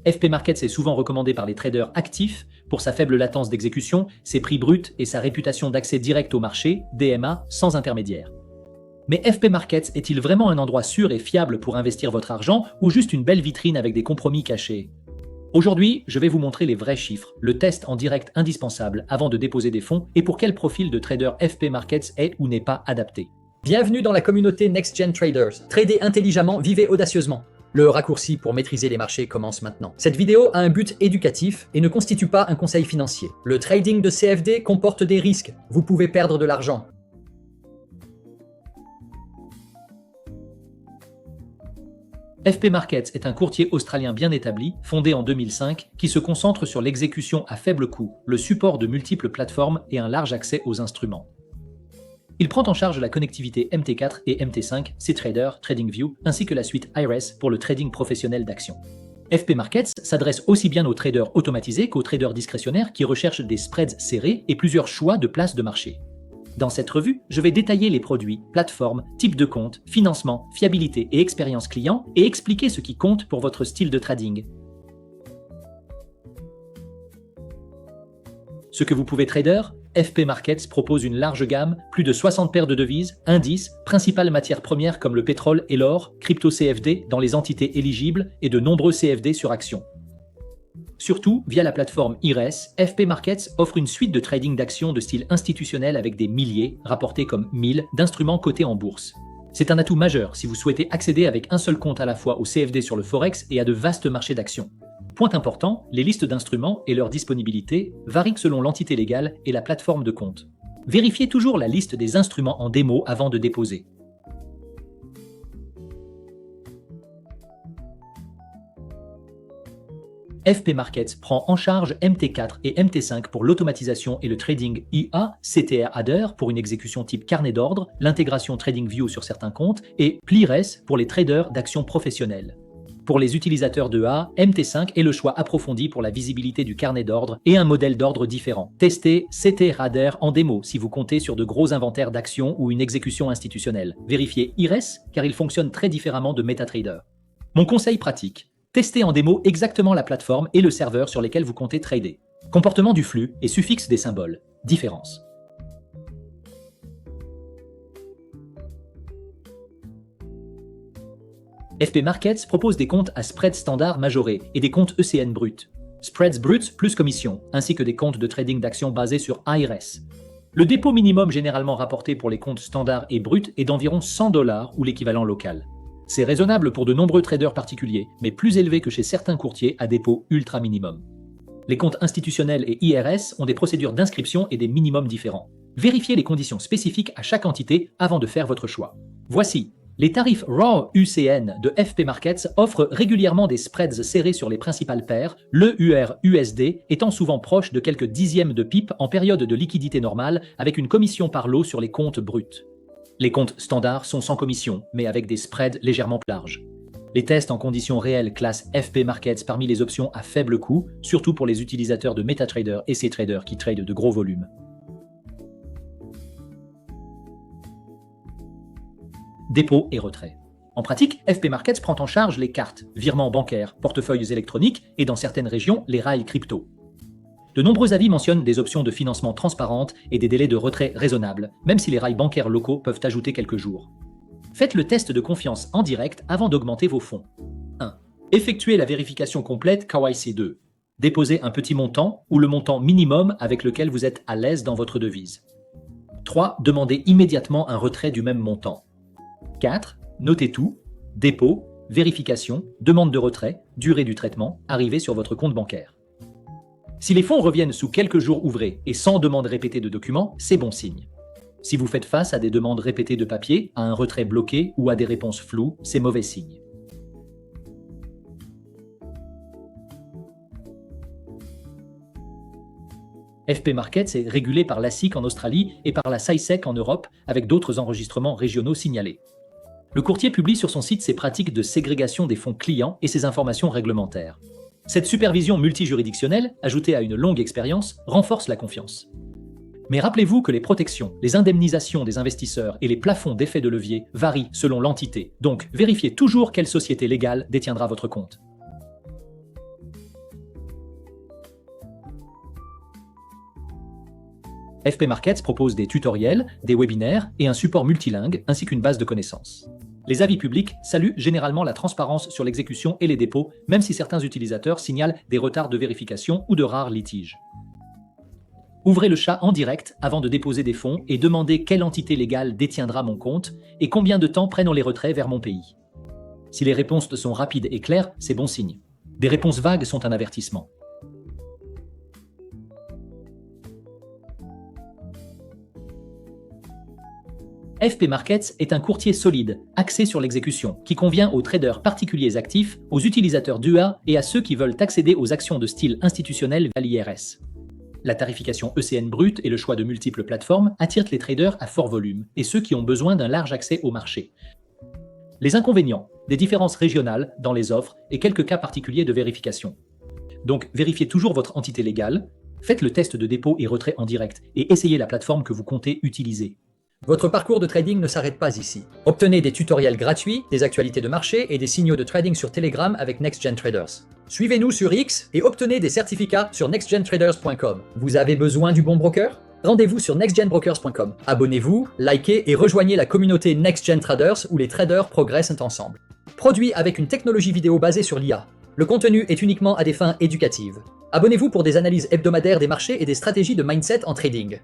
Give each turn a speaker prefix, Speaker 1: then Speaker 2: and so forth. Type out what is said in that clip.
Speaker 1: FP Markets est souvent recommandé par les traders actifs pour sa faible latence d'exécution, ses prix bruts et sa réputation d'accès direct au marché, DMA, sans intermédiaire. Mais FP Markets est-il vraiment un endroit sûr et fiable pour investir votre argent ou juste une belle vitrine avec des compromis cachés? Aujourd'hui, je vais vous montrer les vrais chiffres, le test en direct indispensable avant de déposer des fonds et pour quel profil de trader FP Markets est ou n'est pas adapté.
Speaker 2: Bienvenue dans la communauté Next Gen Traders. Tradez intelligemment, vivez audacieusement. Le raccourci pour maîtriser les marchés commence maintenant. Cette vidéo a un but éducatif et ne constitue pas un conseil financier. Le trading de CFD comporte des risques. Vous pouvez perdre de l'argent.
Speaker 1: FP Markets est un courtier australien bien établi, fondé en 2005, qui se concentre sur l'exécution à faible coût, le support de multiples plateformes et un large accès aux instruments. Il prend en charge la connectivité MT4 et MT5, cTrader, TradingView, ainsi que la suite IRES pour le trading professionnel d'actions. FP Markets s'adresse aussi bien aux traders automatisés qu'aux traders discrétionnaires qui recherchent des spreads serrés et plusieurs choix de places de marché. Dans cette revue, je vais détailler les produits, plateformes, types de comptes, financement, fiabilité et expérience client et expliquer ce qui compte pour votre style de trading. Ce que vous pouvez trader, FP Markets propose une large gamme, plus de 60 paires de devises, indices, principales matières premières comme le pétrole et l'or, crypto-CFD dans les entités éligibles et de nombreux CFD sur actions. Surtout, via la plateforme IRES, FP Markets offre une suite de trading d'actions de style institutionnel avec des milliers, rapportés comme 1000, d'instruments cotés en bourse. C'est un atout majeur si vous souhaitez accéder avec un seul compte à la fois au CFD sur le Forex et à de vastes marchés d'actions. Point important, les listes d'instruments et leur disponibilité varient selon l'entité légale et la plateforme de compte. Vérifiez toujours la liste des instruments en démo avant de déposer. FP Markets prend en charge MT4 et MT5 pour l'automatisation et le trading IA, CTR Adder pour une exécution type carnet d'ordre, l'intégration TradingView sur certains comptes et PLIRES pour les traders d'actions professionnelles. Pour les utilisateurs de A, MT5 est le choix approfondi pour la visibilité du carnet d'ordre et un modèle d'ordre différent. Testez CTR Adder en démo si vous comptez sur de gros inventaires d'actions ou une exécution institutionnelle. Vérifiez IRES car il fonctionne très différemment de MetaTrader. Mon conseil pratique. Testez en démo exactement la plateforme et le serveur sur lesquels vous comptez trader. Comportement du flux et suffixe des symboles. Différence. FP Markets propose des comptes à spread standard majoré et des comptes ECN bruts. Spreads bruts plus commission, ainsi que des comptes de trading d'actions basés sur IRES. Le dépôt minimum généralement rapporté pour les comptes standards et bruts est d'environ $100 ou l'équivalent local. C'est raisonnable pour de nombreux traders particuliers, mais plus élevé que chez certains courtiers à dépôt ultra minimum. Les comptes institutionnels et IRS ont des procédures d'inscription et des minimums différents. Vérifiez les conditions spécifiques à chaque entité avant de faire votre choix. Voici. Les tarifs RAW UCN de FP Markets offrent régulièrement des spreads serrés sur les principales paires, le UR-USD étant souvent proche de quelques dixièmes de pips en période de liquidité normale avec une commission par lot sur les comptes bruts. Les comptes standards sont sans commission, mais avec des spreads légèrement plus larges. Les tests en conditions réelles classent FP Markets parmi les options à faible coût, surtout pour les utilisateurs de MetaTrader et cTrader qui tradent de gros volumes. Dépôt et retrait. En pratique, FP Markets prend en charge les cartes, virements bancaires, portefeuilles électroniques et dans certaines régions, les rails crypto. De nombreux avis mentionnent des options de financement transparentes et des délais de retrait raisonnables, même si les rails bancaires locaux peuvent ajouter quelques jours. Faites le test de confiance en direct avant d'augmenter vos fonds. 1. Effectuez la vérification complète KYC 2. Déposez un petit montant ou le montant minimum avec lequel vous êtes à l'aise dans votre devise. 3. Demandez immédiatement un retrait du même montant. 4. Notez tout, dépôt, vérification, demande de retrait, durée du traitement, arrivée sur votre compte bancaire. Si les fonds reviennent sous quelques jours ouvrés et sans demande répétée de documents, c'est bon signe. Si vous faites face à des demandes répétées de papier, à un retrait bloqué ou à des réponses floues, c'est mauvais signe. FP Markets est régulé par la SIC en Australie et par la SISEC en Europe, avec d'autres enregistrements régionaux signalés. Le courtier publie sur son site ses pratiques de ségrégation des fonds clients et ses informations réglementaires. Cette supervision multijuridictionnelle, ajoutée à une longue expérience, renforce la confiance. Mais rappelez-vous que les protections, les indemnisations des investisseurs et les plafonds d'effet de levier varient selon l'entité, donc vérifiez toujours quelle société légale détiendra votre compte. FP Markets propose des tutoriels, des webinaires et un support multilingue ainsi qu'une base de connaissances. Les avis publics saluent généralement la transparence sur l'exécution et les dépôts, même si certains utilisateurs signalent des retards de vérification ou de rares litiges. Ouvrez le chat en direct avant de déposer des fonds et demandez quelle entité légale détiendra mon compte et combien de temps prennent les retraits vers mon pays. Si les réponses sont rapides et claires, c'est bon signe. Des réponses vagues sont un avertissement. FP Markets est un courtier solide, axé sur l'exécution, qui convient aux traders particuliers actifs, aux utilisateurs DUA et à ceux qui veulent accéder aux actions de style institutionnel via l'IRS. La tarification ECN brute et le choix de multiples plateformes attirent les traders à fort volume et ceux qui ont besoin d'un large accès au marché. Les inconvénients, des différences régionales dans les offres et quelques cas particuliers de vérification. Donc vérifiez toujours votre entité légale, faites le test de dépôt et retrait en direct et essayez la plateforme que vous comptez utiliser.
Speaker 2: Votre parcours de trading ne s'arrête pas ici. Obtenez des tutoriels gratuits, des actualités de marché et des signaux de trading sur Telegram avec NextGen Traders. Suivez-nous sur X et obtenez des certificats sur nextgentraders.com. Vous avez besoin du bon broker? Rendez-vous sur nextgenbrokers.com. Abonnez-vous, likez et rejoignez la communauté NextGen Traders où les traders progressent ensemble. Produit avec une technologie vidéo basée sur l'IA. Le contenu est uniquement à des fins éducatives. Abonnez-vous pour des analyses hebdomadaires des marchés et des stratégies de mindset en trading.